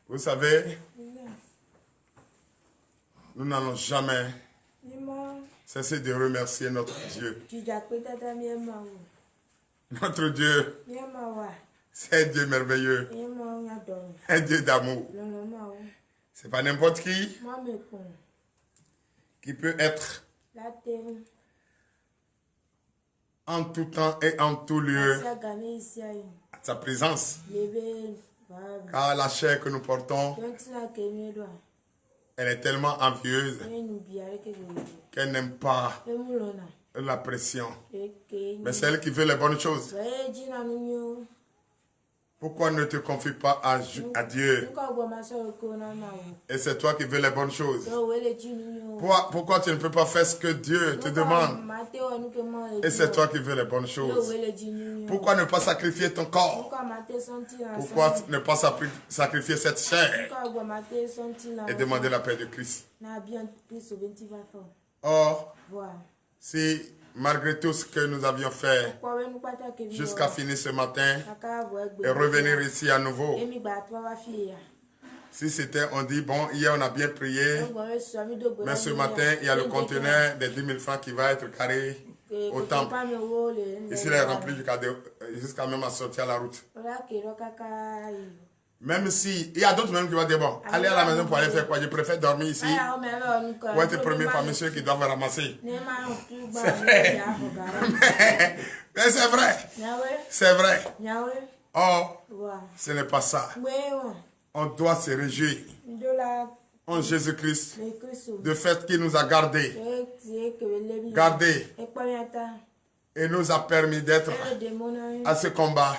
Vous savez, nous n'allons jamais cesser de remercier notre Dieu. Notre Dieu, c'est un Dieu merveilleux, un Dieu d'amour. C'est pas n'importe qui peut être en tout temps et en tout lieu à sa présence. Car la chair que nous portons, elle est tellement envieuse qu'elle n'aime pas la pression. Mais c'est elle qui veut les bonnes choses. Pourquoi ne te confie pas à Dieu? Et c'est toi qui veux les bonnes choses. Pourquoi tu ne peux pas faire ce que Dieu te demande? Et c'est toi qui veux les bonnes choses. Pourquoi ne pas sacrifier ton corps? Pourquoi ne pas sacrifier cette chair et demander la paix de Christ? Or, si malgré tout ce que nous avions fait jusqu'à finir ce matin et revenir ici à nouveau, si c'était, on dit, bon, hier on a bien prié, mais ce matin, il y a le conteneur des 10 000 francs qui va être carré au temple. Ici, il est rempli jusqu'à même à sortir à la route. Même si, il y a d'autres même qui vont dire, bon, allez à la maison pour aller faire quoi? Je préfère dormir ici ou être premier parmi ceux qui doivent ramasser. C'est vrai. Mais c'est vrai. C'est vrai. Or, ce n'est pas ça. On doit se réjouir en Jésus-Christ de fait qu'il nous a gardés et nous a permis d'être à ce combat,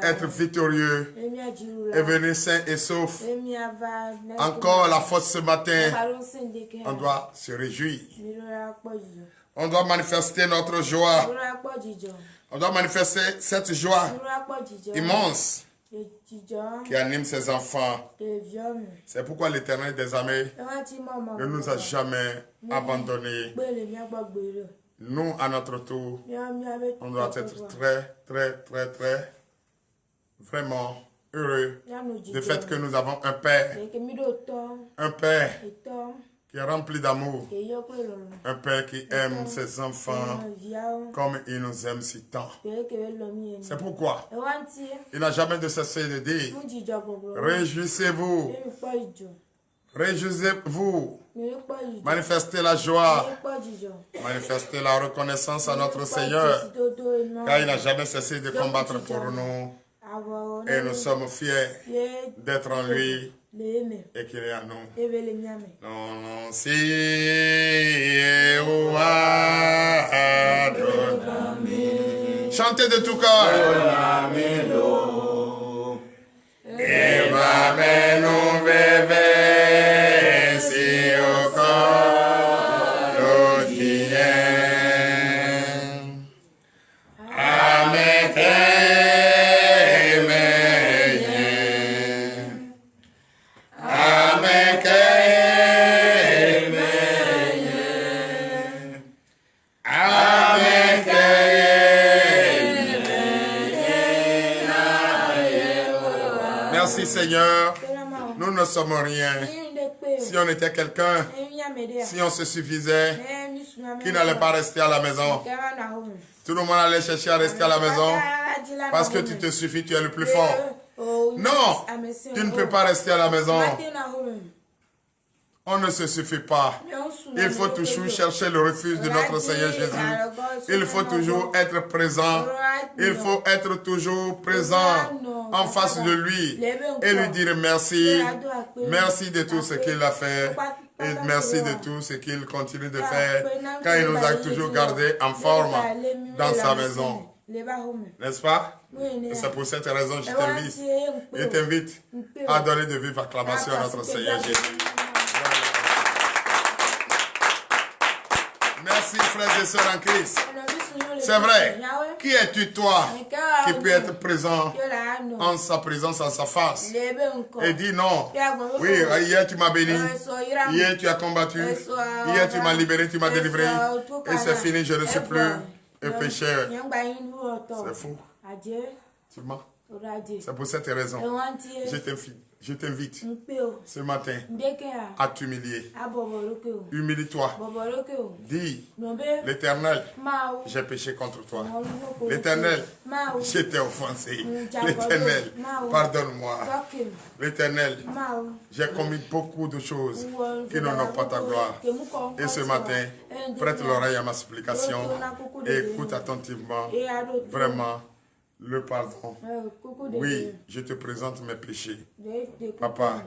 être victorieux et venir sain et sauf. Encore la force ce matin, on doit se réjouir. On doit manifester notre joie. On doit manifester cette joie immense qui anime ses enfants. C'est pourquoi l'Éternel des armées ne nous a jamais abandonnés. Nous, à notre tour, on doit être très, vraiment heureux du fait que nous avons un Père qui est rempli d'amour, un Père qui aime ses enfants comme il nous aime si tant. C'est pourquoi il n'a jamais de cessé de dire, réjouissez-vous, réjouissez-vous, manifestez la joie, manifestez la reconnaissance à notre Seigneur, car il n'a jamais cessé de combattre pour nous. Et nous sommes fiers d'être en lui et qu'il est à nous. Non, si chantez de tout cœur. Et ma nous bébé, si au corps, Amen. Merci Seigneur, nous ne sommes rien. Si on était quelqu'un, si on se suffisait, qui n'allait pas rester à la maison. Tout le monde allait chercher à rester à la maison parce que tu te suffis, tu es le plus fort. Non, tu ne peux pas rester à la maison. On ne se suffit pas. Il faut toujours chercher le refuge de notre Seigneur Jésus. Il faut toujours être présent. Il faut être toujours présent en face de lui et lui dire merci. Merci de tout ce qu'il a fait et merci de tout ce qu'il continue de faire car il nous a toujours gardés en forme dans sa maison. N'est-ce pas? C'est pour cette raison que je t'invite à donner de vives acclamations à notre Seigneur Jésus. Merci frères et sœurs en Christ. C'est vrai. Qui es-tu toi qui peut être présent en sa présence, en sa face et dit non. Oui, hier tu m'as béni. Hier tu as combattu. Hier tu m'as libéré, tu m'as délivré. Et c'est fini, je ne suis plus un pécheur. C'est fou. Tu mens. C'est pour cette raison, je t'invite ce matin à t'humilier. Humilie-toi. Dis, l'Éternel, j'ai péché contre toi. L'Éternel, je t'ai offensé. L'Éternel, pardonne-moi. L'Éternel, j'ai commis beaucoup de choses qui n'ont pas ta gloire. Et ce matin, prête l'oreille à ma supplication et écoute attentivement, vraiment, le pardon. Oui, je te présente mes péchés. Papa,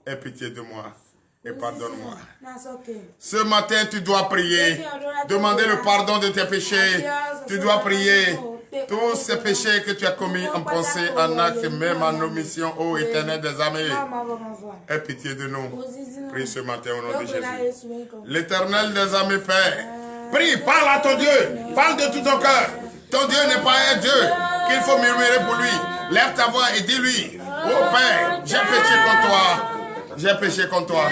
aie pitié de moi et pardonne-moi. Ce matin, tu dois prier. Demander le pardon de tes péchés. Tu dois prier. Tous ces péchés que tu as commis en pensée, en acte, même en omission, ô Éternel des armées, aie pitié de nous. Prie ce matin au nom de Jésus. L'Éternel des armées, Père, prie, parle à ton Dieu. Parle de tout ton cœur. Ton Dieu n'est pas un Dieu qu'il faut murmurer pour lui. Lève ta voix et dis-lui, oh Père, j'ai péché contre toi. J'ai péché contre toi.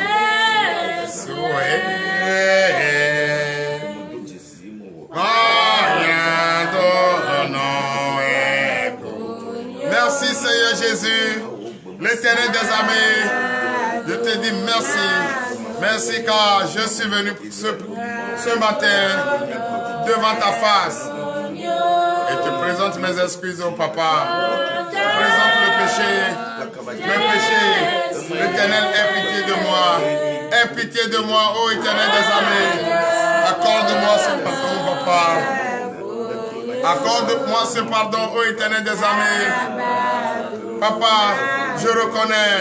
Merci Seigneur Jésus, l'Éternel des armées. Je te dis merci. Merci car je suis venu ce matin devant ta face. Et tu présentes mes excuses au Papa. Tu présentes le péché. Le péché. L'Éternel, aie pitié de moi. Aie pitié de moi, ô Éternel des armées. Accorde-moi ce pardon, Papa. Accorde-moi ce pardon, ô Éternel des armées. Papa, je reconnais.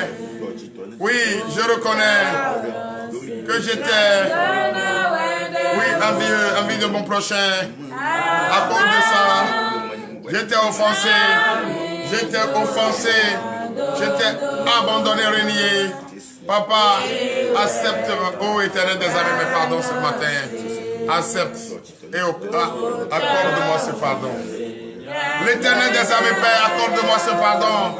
Oui, je reconnais que j'étais, envieux de mon prochain. À cause de ça, j'étais offensé, j'étais abandonné, renié. Papa, accepte, ô Éternel des armées, mes pardons ce matin. Accepte et accorde-moi ce pardon. L'Éternel des armées, Père, accorde-moi ce pardon.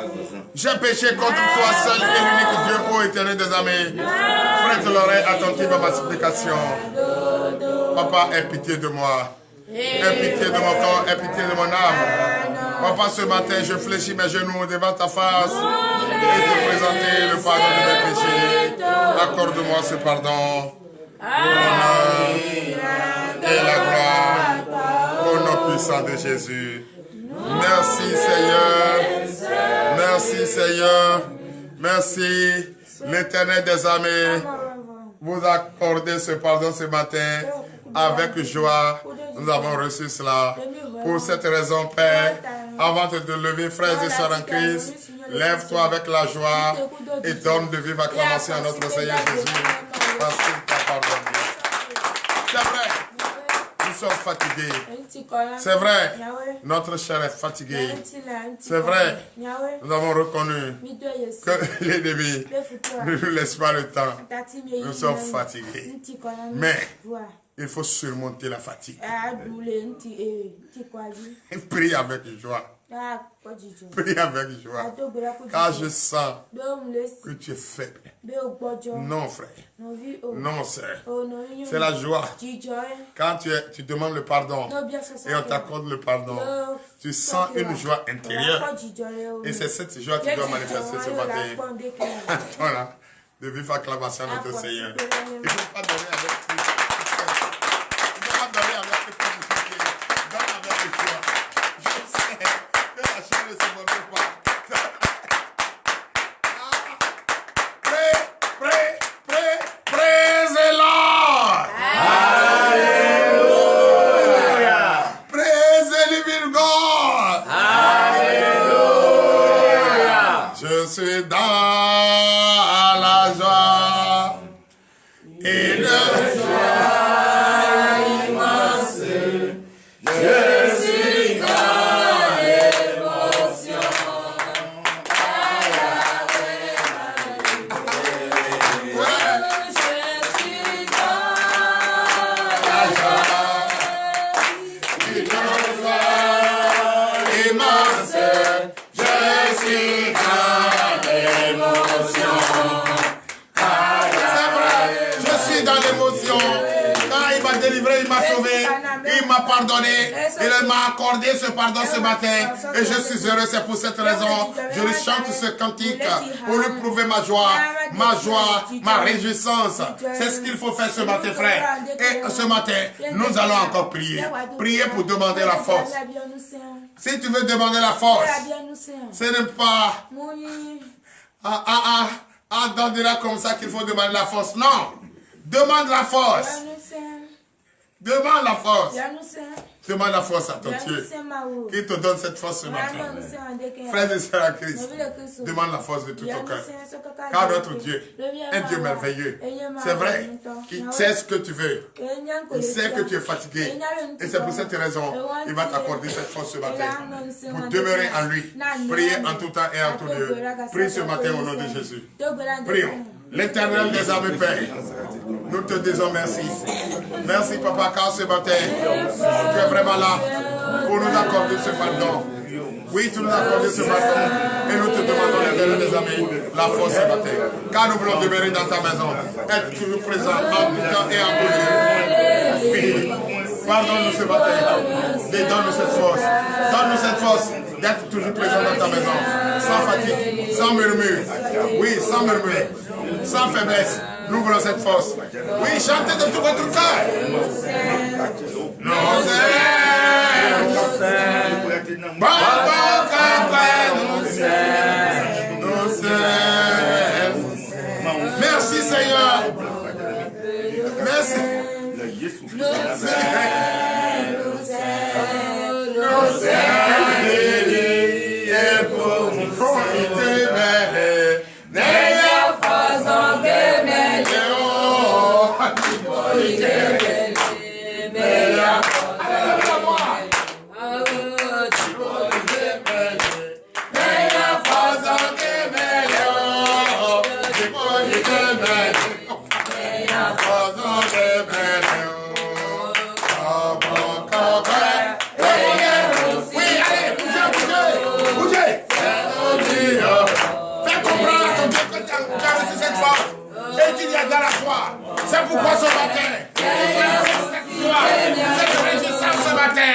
J'ai péché contre toi seul et l'unique Dieu, ô Éternel des armées. Prête l'oreille attentive à ma supplication. Papa, aie pitié de moi. Aie pitié de mon corps, aie pitié de mon âme. Papa, ce matin, je fléchis mes genoux devant ta face et te présenter le pardon de mes péchés. Accorde-moi ce pardon. L'honneur et la gloire au nom puissant de Jésus. Merci Seigneur. Merci Seigneur. Merci l'Éternel des armées. Vous accordez ce pardon ce matin avec joie. Nous avons reçu cela. Pour cette raison, Père, avant de te lever, frères et sœurs en Christ, lève-toi avec la joie et donne de vive acclamation à notre Seigneur Jésus parce qu'il t'a pardonné. C'est vrai, nous sommes fatigués. C'est vrai, notre chair est fatiguée. C'est vrai, nous avons reconnu que l'ennemi ne nous laisse pas le temps. Nous sommes fatigués. Mais il faut surmonter la fatigue. Prie avec joie. Prie avec joie. Car je sens que tu es faible. Non, frère. Non, sœur. C'est la joie. Quand tu demandes le pardon et on t'accorde le pardon, tu sens une joie intérieure. Et c'est cette joie qui doit manifester ce matin. Voilà. De vive acclamation à notre Seigneur. Il ne faut pas donner avec tout. m'a pardonné. Il m'a accordé ce pardon ce matin. Et je suis heureux. C'est pour cette raison. Je lui chante ce cantique pour lui prouver ma joie, ma réjouissance. C'est ce qu'il faut faire ce matin, frère. Et ce matin, nous allons encore prier. Prier pour demander la force. Si tu veux demander la force, ce n'est pas d'endira comme ça qu'il faut demander la force. Non. Demande la force. Demande la force. Demande la force à ton Dieu. Qu'il te donne cette force ce matin. Frères et sœurs en Christ, demande la force de tout ton cœur. Car notre Dieu, un Dieu merveilleux. C'est vrai. Il sait ce que tu veux. Il sait que tu es fatigué. Et c'est pour cette raison qu'il va t'accorder cette force ce matin. Pour demeurer en lui. Priez en tout temps et en tout lieu. Prie ce matin au nom de Jésus. Prions. L'Éternel des armées, Père, nous te disons merci. Merci, Papa, car ce matin, tu es vraiment là pour nous accorder ce pardon. Oui, tu nous as accordé ce pardon et nous te demandons, l'Éternel des armées, la force ce matin. Car nous voulons demeurer dans ta maison, être toujours présent en tout temps et en tout lieu. Oui, pardonne-nous ce matin et donne-nous cette force. Donne-nous cette force d'être toujours présent dans ta maison, sans fatigue, sans murmure. Oui, sans murmure. Sans faiblesse, nous voulons cette force. Oui, chantez de tout votre cœur. Nous merci Seigneur. Merci. C'est pourquoi ce matin, cette réjouissance ce matin.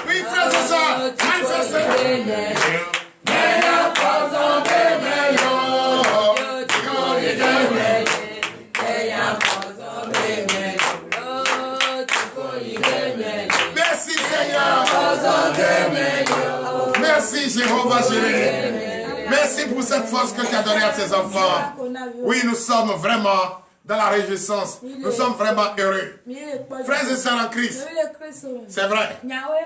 Oui, frères et sœurs, manifestez. Merci Seigneur. Merci Jéhovah Jireh. Merci pour cette force que tu as donnée à tes enfants. Oui, nous sommes vraiment dans la réjouissance. Nous sommes vraiment heureux. Frères et sœurs en Christ, c'est vrai.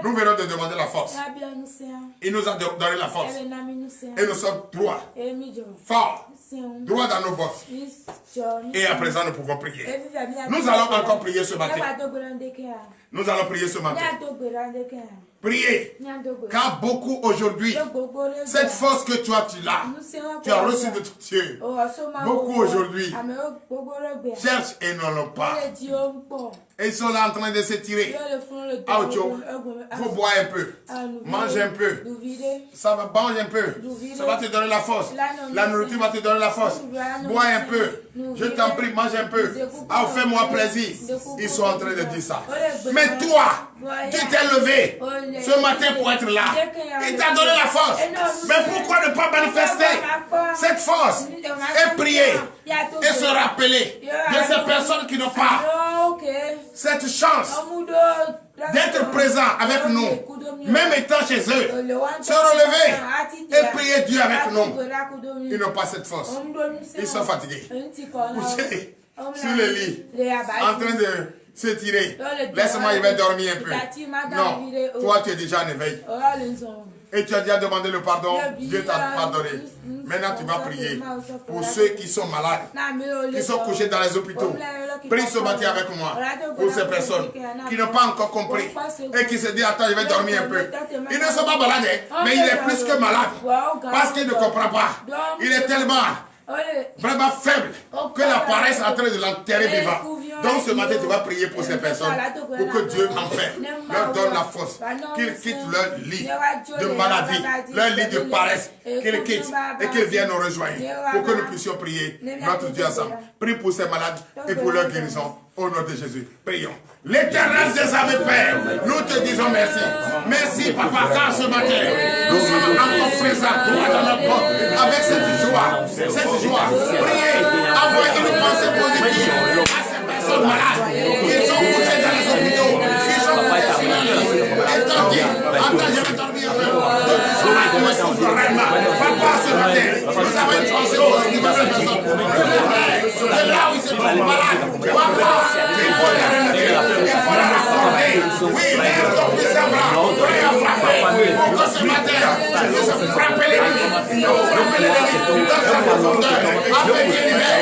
Nous venons de demander la force. Il nous a donné la force. Et nous sommes droits, forts, droits dans nos bosses. Et à présent, nous pouvons prier. Nous allons encore prier ce matin. Nous allons prier ce matin. Priez. Car beaucoup aujourd'hui, cette force que tu as reçue de ton Dieu. Beaucoup aujourd'hui cherchent et n'en ont pas. Et ils sont là en train de s'étirer. Faut boire un peu. Manger un peu. Ça va manger un peu. Ça va te donner la force. La nourriture va te donner la force. Bois un peu. Je t'en prie, mange un peu. Ah, fais-moi plaisir. Ils sont en train de dire ça. Mais toi, tu t'es levé ce matin pour être là. Il t'a donné la force. Mais pourquoi ne pas manifester cette force et prier et se rappeler de ces personnes qui n'ont pas cette chance d'être présent avec nous, même étant chez eux, se relever et prier Dieu avec nous. Ils n'ont pas cette force. Ils sont fatigués. Couchés sur le lit, en train de s'étirer. Laisse-moi, il va dormir un peu. Non, toi tu es déjà en éveil. Et tu as déjà demandé le pardon, Dieu t'a pardonné. Maintenant tu vas prier pour ceux qui sont malades, qui sont couchés dans les hôpitaux. Prie ce matin avec moi pour ces personnes qui n'ont pas encore compris et qui se disent attends, je vais dormir un peu. Ils ne sont pas malades, mais il est plus que malade parce qu'il ne comprend pas. Il est tellement vraiment faibles, que la paresse est en train de l'enterrer vivant. Donc ce matin, tu vas prier pour ces personnes, pour que Dieu en paix leur donne la force, qu'ils quittent leur lit de maladie, leur lit de paresse, qu'ils quittent et qu'ils viennent nous rejoindre pour que nous puissions prier notre Dieu ensemble. Prie pour ces malades et pour leur guérison. Au nom de Jésus, prions. L'Éternel des armées, Père, nous te disons merci. Merci, Papa, car ce matin, nous sommes encore présents dans notre porte avec cette joie. Priez, envoyez une pensée positive à ces personnes malades qui sont couchées dans les hôpitaux, qui sont couchées sur leur lit. Attends, je vais dormir. Tu seras comme un souverain. Papa, ce matin, nous avons une pensée positive à ces personnes. De là où ils se trouvent malades, Papa, il faut les relever, il faut les restaurer. Oui, lève ton puissant bras, prie à frapper, pour que ce matin, tu puisses frapper l'ennemi, dans sa profondeur, afin qu'il libère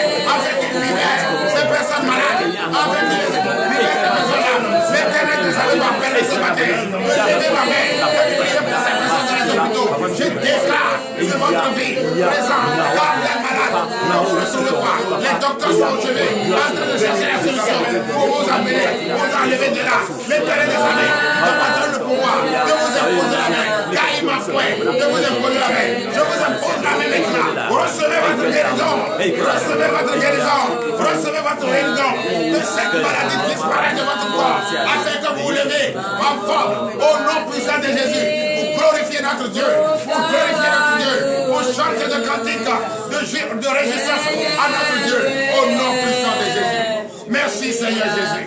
ces personnes malades, afin qu'il libère ces personnes-là. L'Éternel nous avait appelé ce matin, levez ma main, et priez pour ces personnes dans les hôpitaux. Je déclare sur votre vie, présent, car les malades ne vous recevez pas. Les docteurs sont gelés, en train de chercher la solution pour vous amener, vous enlever de là. L'Éternel des armées n'a pas donné le pouvoir de vous imposer la main, car il m'a point de vous imposer la main. Je vous impose la main maintenant. Recevez votre guérison, recevez votre guérison, recevez votre guérison. Que cette maladie disparaisse de votre corps, afin que vous vous levez en forme au nom puissant de Jésus. Pour glorifier notre Dieu, pour chanter de cantiques, de réjouissance à notre Dieu, au nom puissant de Jésus. Merci Seigneur Jésus.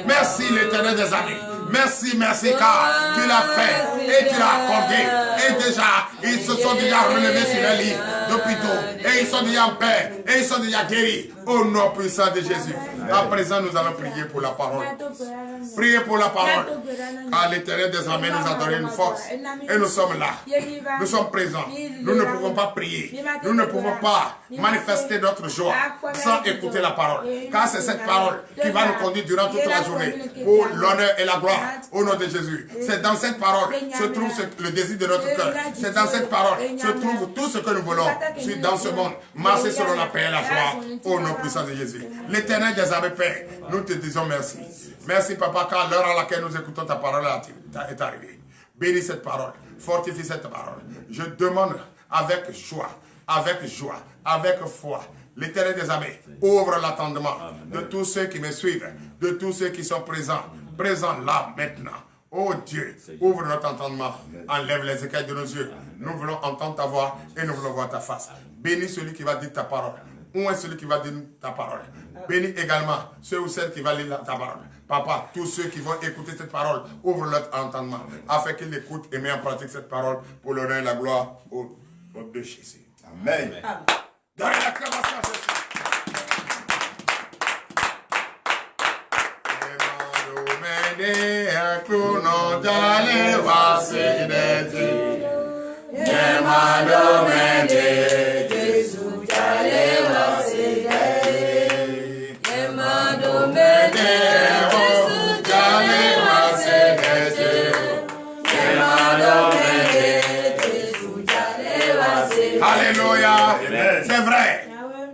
Merci l'Éternel des armées. Merci, car tu l'as fait et tu l'as accordé. Et déjà, ils se sont déjà relevés sur le lit d'hôpitaux. Et ils sont déjà en paix. Et ils sont déjà guéris. Au nom puissant de Jésus. À présent, nous allons prier pour la parole. Priez pour la parole. Car l'Éternel des armées nous a donné une force. Et nous sommes là. Nous sommes présents. Nous ne pouvons pas prier. Nous ne pouvons pas manifester notre joie sans écouter la parole. Car c'est cette parole qui va nous conduire durant toute la journée pour l'honneur et la gloire. Au nom de Jésus. C'est dans cette parole se trouve le désir de notre cœur. C'est dans cette parole se trouve tout ce que nous voulons dans ce monde. Marcher selon la paix et la joie. Au nom puissant de Jésus. L'Éternel des armées, Père, nous te disons merci. Merci, Papa, car l'heure à laquelle nous écoutons ta parole est arrivée. Bénis cette parole. Fortifie cette parole. Je demande avec joie, avec foi. L'Éternel des armées, ouvre l'entendement de tous ceux qui me suivent, de tous ceux qui sont présents là maintenant. Oh Dieu, ouvre notre entendement, enlève les écailles de nos yeux. Nous voulons entendre ta voix et nous voulons voir ta face. Bénis celui qui va dire ta parole. Où est celui qui va dire ta parole? Bénis également ceux ou celles qui vont lire ta parole. Papa, tous ceux qui vont écouter cette parole, ouvre leur entendement, afin qu'ils écoutent et mettent en pratique cette parole pour l'honneur et la gloire au nom de Jésus. Amen. Donnez l'acclamation à Jésus. Alléluia. C'est vrai.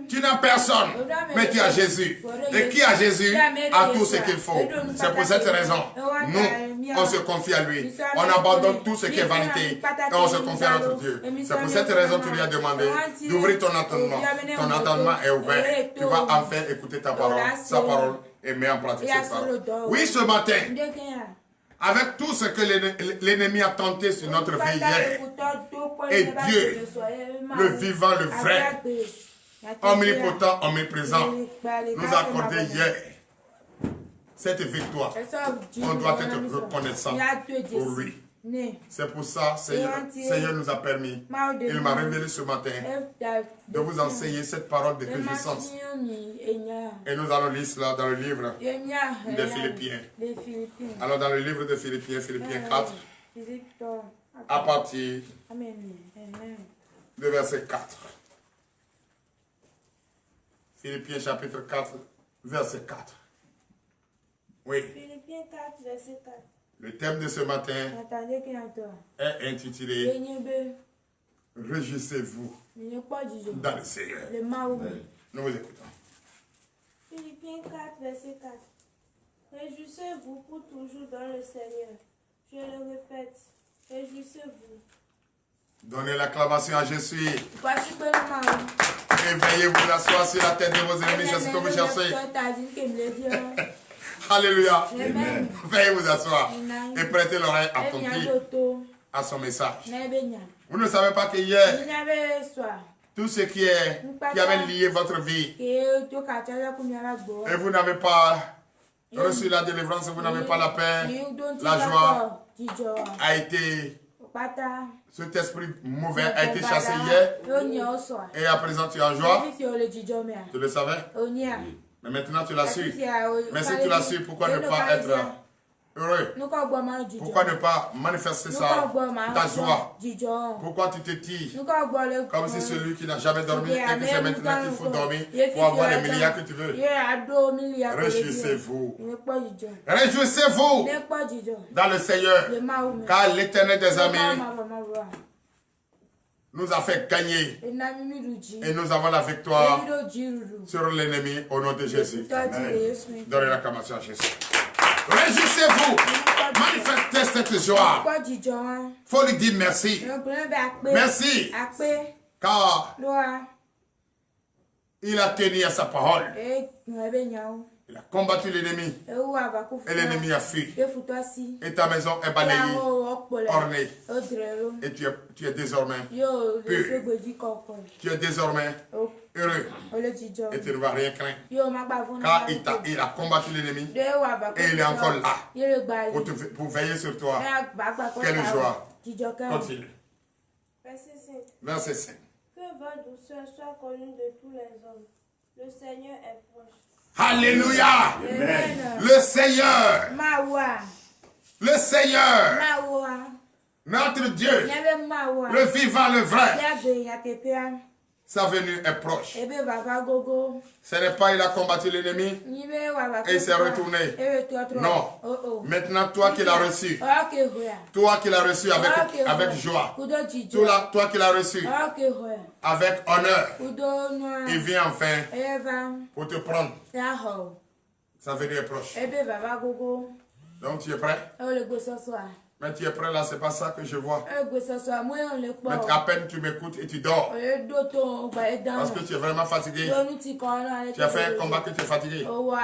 Tu n'as personne, mais tu as Jésus. Et qui a Jésus a tout ce qu'il faut. C'est pour cette raison, nous, on se confie à lui. On abandonne tout ce qui est vanité et on se confie à notre Dieu. C'est pour cette raison que tu lui as demandé d'ouvrir ton entendement. Ton entendement est ouvert. Tu vas enfin écouter ta parole, sa parole, et mettre en pratique cette parole. Oui, ce matin, avec tout ce que l'ennemi a tenté sur notre vie hier, et Dieu, le vivant, le vrai, omnipotent, omniprésent, nous a accordé hier cette victoire. On doit être reconnaissant pour lui. C'est pour ça, Seigneur nous a permis, il m'a révélé ce matin, de vous enseigner cette parole de réjouissance. Et nous allons lire cela dans le livre des Philippiens. Alors dans le livre de Philippiens, Philippiens 4, à partir de verset 4. Philippiens chapitre 4, verset 4. Oui. Philippiens 4, verset 4. Le thème de ce matin est intitulé Réjouissez-vous dans le Seigneur. Nous vous écoutons. Philippiens 4, verset 4. Réjouissez-vous pour toujours dans le Seigneur. Je le répète, réjouissez-vous. Donnez l'acclamation à Jésus. Et veuillez vous asseoir sur la tête de vos ennemis, c'est ce que vous cherchez. Alléluia. Veuillez vous asseoir et prêtez l'oreille attentive à son message. Vous ne savez pas que hier, tout ce qui avait lié votre vie, et vous n'avez pas reçu la délivrance, vous n'avez pas la paix, la joie a été... Cet esprit mauvais a été chassé hier et à présent tu es en joie. Tu le savais? Mais maintenant tu l'as su. Mais si tu l'as su, pourquoi ne pas être heureux? Pourquoi ne pas manifester ça, ta joie? Pourquoi tu te tires comme si celui qui n'a jamais dormi et que c'est maintenant qu'il faut dormir pour avoir les milliards que tu veux? Réjouissez-vous. Réjouissez-vous dans le Seigneur, car l'Éternel des armées nous a fait gagner et nous avons la victoire sur l'ennemi au nom de Jésus. Amen. Donnez l'acclamation à Jésus. Réjouissez-vous, manifestez cette joie. Il faut lui dire merci. Merci, car il a tenu à sa parole. Il a combattu l'ennemi et l'ennemi a fui. Et ta maison est balayée, ornée. Et tu es désormais pur. Tu es désormais heureux. Et tu ne vas rien craindre. Car il a combattu l'ennemi et il est encore là pour veiller sur toi. Quelle joie. Continue. Verset 5. Que votre douceur soit connue de tous les hommes. Le Seigneur est proche. Alléluia. Le Seigneur. Le Seigneur. Notre Dieu. Le vivant, le vrai. Sa venue est proche. Ce n'est pas il a combattu l'ennemi et il s'est retourné. Non. Maintenant, toi qui l'as reçu. Toi qui l'as reçu avec joie. Toi qui l'as reçu avec honneur. Il vient enfin pour te prendre. Sa venue est proche. Donc tu es prêt? Mais tu es prêt là, c'est pas ça que je vois. Mais à peine tu m'écoutes et tu dors. Parce que tu es vraiment fatigué. Tu as fait un combat que tu es fatigué. Oh,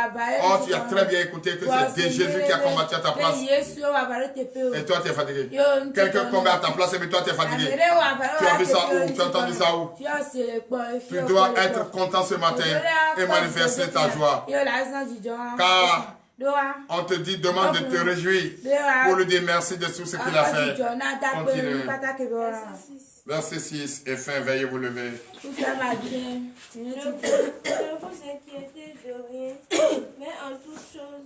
tu as très bien écouté que c'est Jésus qui a combattu à ta place. Et toi tu es fatigué. Quelqu'un combat à ta place et toi tu es fatigué. Tu as vu ça où? Tu as entendu ça où? Tu dois être content ce matin et manifester ta joie. Car on te dit, demande de te réjouir pour lui dire merci de tout ce qu'il a fait. Continue. Verset 6 et fin, veuillez vous lever. Ne vous inquiétez de rien, mais en toute chose,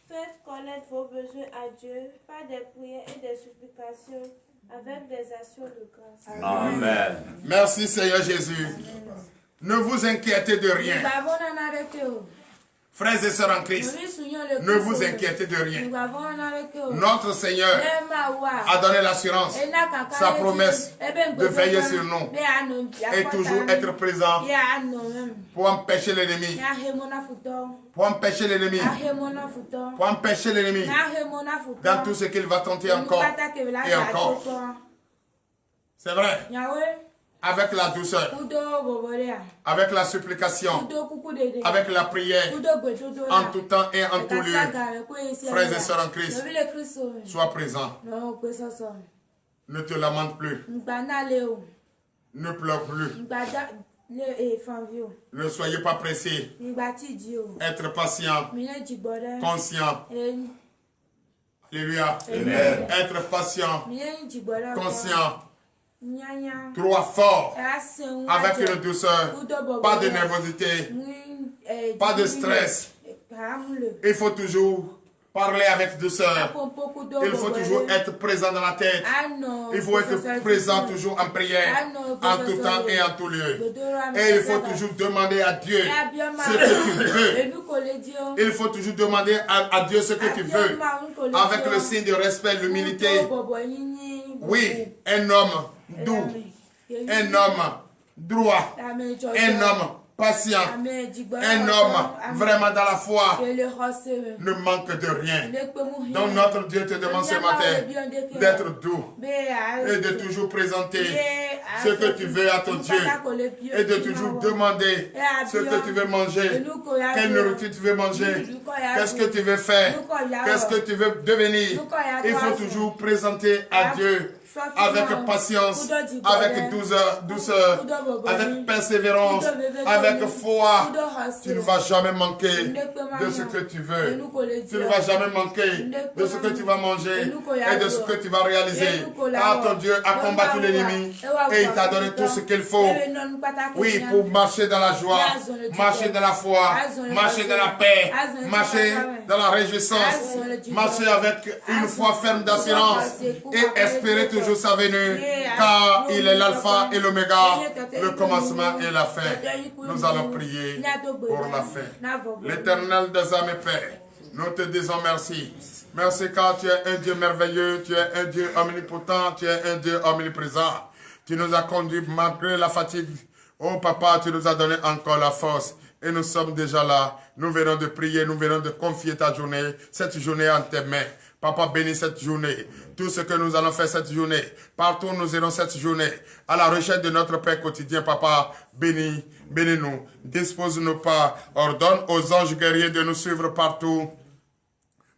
faites connaître vos besoins à Dieu par des prières et des supplications avec des actions de grâce. Amen. Merci Seigneur Jésus. Ne vous inquiétez de rien. Frères et sœurs en Christ, ne vous inquiétez de rien. Notre Seigneur a donné l'assurance, sa promesse de veiller sur nous et toujours être présent pour empêcher l'ennemi. Pour empêcher l'ennemi. Pour empêcher l'ennemi dans tout ce qu'il va tenter encore et encore. C'est vrai. Avec la douceur, avec la supplication, avec la prière, en tout temps et en tout lieu. Frères et sœurs en Christ, sois présent. Ne te lamente plus. Ne pleure plus. Ne soyez pas pressés. Être patient, conscient. Alléluia. Amen. Être patient, conscient. Trois fort, avec une douceur, pas de nervosité, pas de stress. Il faut toujours parler avec douceur. Il faut toujours être présent dans la tête. Il faut être présent toujours en prière, en tout temps et en tout lieu. Et il faut toujours demander à Dieu ce que tu veux. Il faut toujours demander à Dieu ce que tu veux, avec le signe de respect, l'humilité. Oui, un homme doux, un homme droit, un homme patient, un homme vraiment dans la foi, ne manque de rien. Donc notre Dieu te demande ce matin d'être doux et de toujours présenter ce que tu veux à ton Dieu et de toujours demander ce que tu veux manger, quelle nourriture tu veux manger, qu'est-ce que tu veux faire, qu'est-ce que tu veux devenir. Il faut toujours présenter à Dieu avec patience, avec douceur, avec persévérance, avec foi. Tu ne vas jamais manquer de ce que tu veux. Tu ne vas jamais manquer de ce que tu vas manger et de ce que tu vas réaliser. Car ton Dieu a combattu l'ennemi et il t'a donné tout ce qu'il faut. Oui, pour marcher dans la joie, marcher dans la foi, marcher dans la paix, marcher dans la réjouissance, marcher avec une foi ferme d'assurance et espérer toujours sa venue, car il est l'alpha et l'oméga, le commencement et la fin. Nous allons prier pour la fin. L'Éternel des âmes et Père, nous te disons merci. Merci car tu es un Dieu merveilleux, tu es un Dieu omnipotent, tu es un Dieu omniprésent. Tu nous as conduits malgré la fatigue. Oh papa, tu nous as donné encore la force. Et nous sommes déjà là. Nous venons de prier, nous venons de confier ta journée, cette journée en tes mains. Papa, bénis cette journée. Tout ce que nous allons faire cette journée, partout où nous irons cette journée, à la recherche de notre paix quotidien, Papa, bénis-nous. Dispose-nous pas. Ordonne aux anges guerriers de nous suivre partout.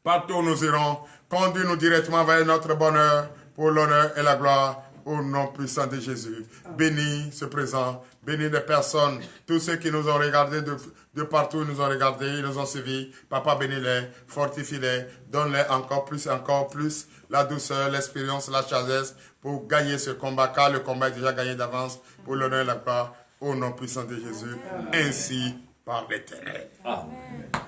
Partout où nous irons. Conduis-nous directement vers notre bonheur, pour l'honneur et la gloire, au nom puissant de Jésus. Bénis ce présent. Bénis les personnes, tous ceux qui nous ont regardés de partout, ils nous ont regardés, ils nous ont suivis. Papa, bénis-les, fortifie-les, donne-les encore plus, la douceur, l'expérience, la sagesse pour gagner ce combat, car le combat est déjà gagné d'avance pour l'honneur et la gloire, au nom puissant de Jésus, ainsi par l'Éternel. Amen.